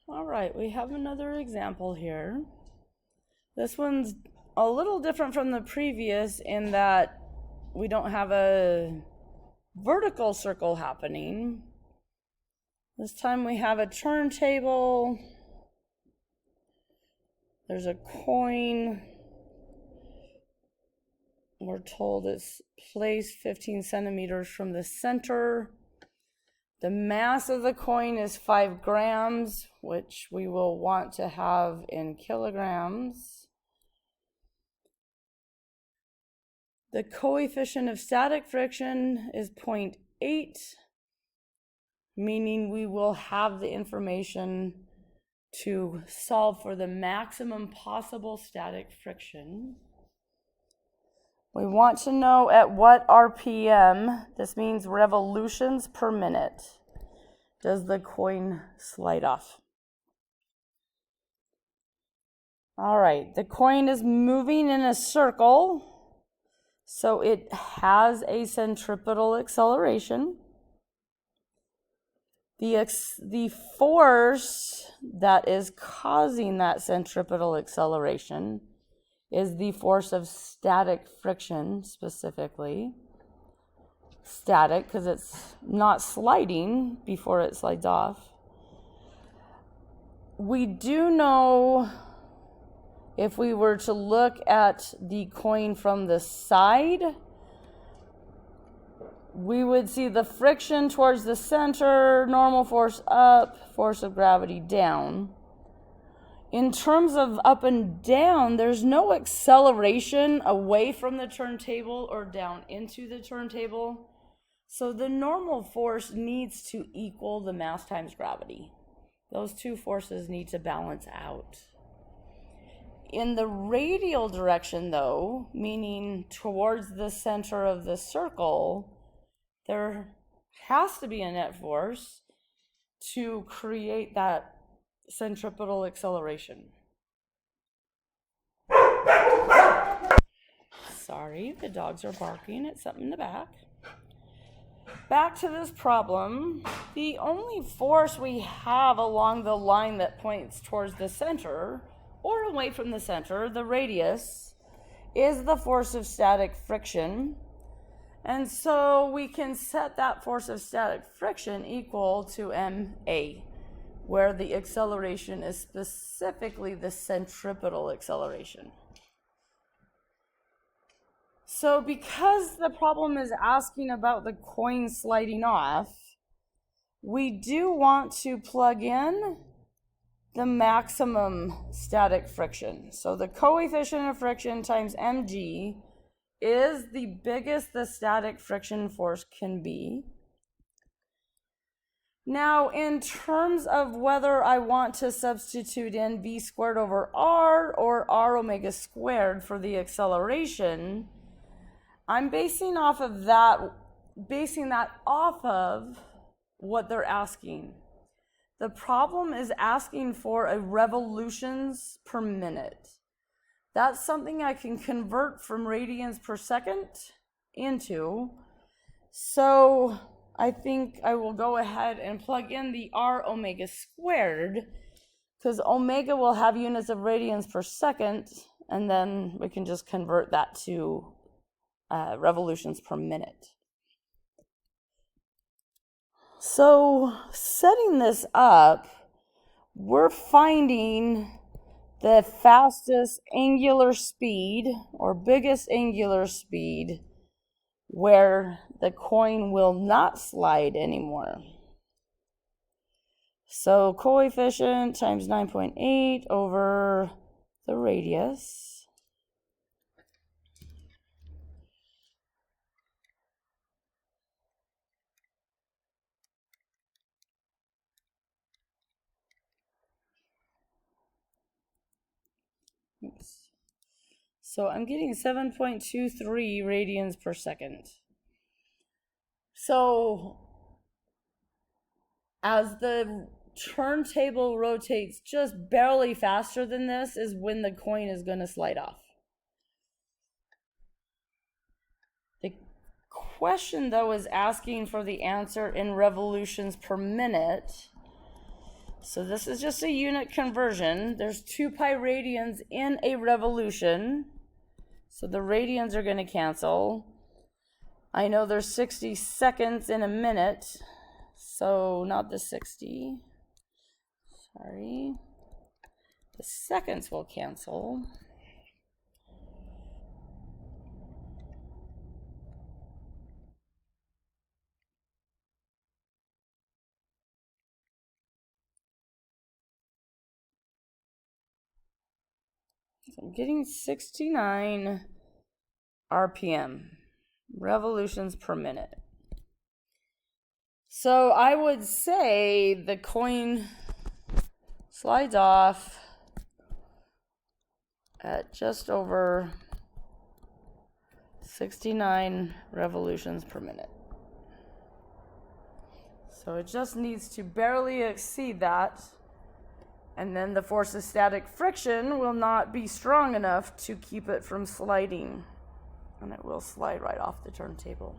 All right, we have another example here. This one's a little different from the previous in that we don't have a vertical circle happening. This time we have a turntable. There's a coin. We're told it's placed 15 centimeters from the center. The mass of the coin is 5 grams, which we will want to have in kilograms. The coefficient of static friction is 0.8, meaning we will have the information to solve for the maximum possible static friction. We want to know at what RPM, this means revolutions per minute, does the coin slide off. All right, the coin is moving in a circle, so it has a centripetal acceleration. The force that is causing that centripetal acceleration is the force of static friction, specifically. Static, because it's not sliding before it slides off. We do know, if we were to look at the coin from the side, we would see the friction towards the center, normal force up, force of gravity down. In terms of up and down, there's no acceleration away from the turntable or down into the turntable. So the normal force needs to equal the mass times gravity. Those two forces need to balance out. In the radial direction, though, meaning towards the center of the circle, there has to be a net force to create that centripetal acceleration. Sorry, the dogs are barking at something in the back. Back to this problem, the only force we have along the line that points towards the center or away from the center, the radius, is the force of static friction. And so we can set that force of static friction equal to ma, where the acceleration is specifically the centripetal acceleration. So because the problem is asking about the coin sliding off, we do want to plug in the maximum static friction. So the coefficient of friction times mg is the biggest the static friction force can be. Now, in terms of whether I want to substitute in v squared over r or r omega squared for the acceleration, I'm basing that off of what they're asking. The problem is asking for a revolutions per minute. That's something I can convert from radians per second into. So I think I will go ahead and plug in the r omega squared, because omega will have units of radians per second, and then we can just convert that to revolutions per minute. So setting this up, we're finding the fastest angular speed or biggest angular speed where the coin will not slide anymore. So coefficient times 9.8 over the radius. Oops. So I'm getting 7.23 radians per second. So as the turntable rotates just barely faster than this is when the coin is going to slide off. The question, though, is asking for the answer in revolutions per minute. So this is just a unit conversion. There's 2 pi radians in a revolution. So the radians are going to cancel. I know there's 60 seconds in a minute. So not the 60. Sorry. The seconds will cancel. So I'm getting 69 RPM, revolutions per minute. So I would say the coin slides off at just over 69 revolutions per minute. So it just needs to barely exceed that, and then the force of static friction will not be strong enough to keep it from sliding, and it will slide right off the turntable.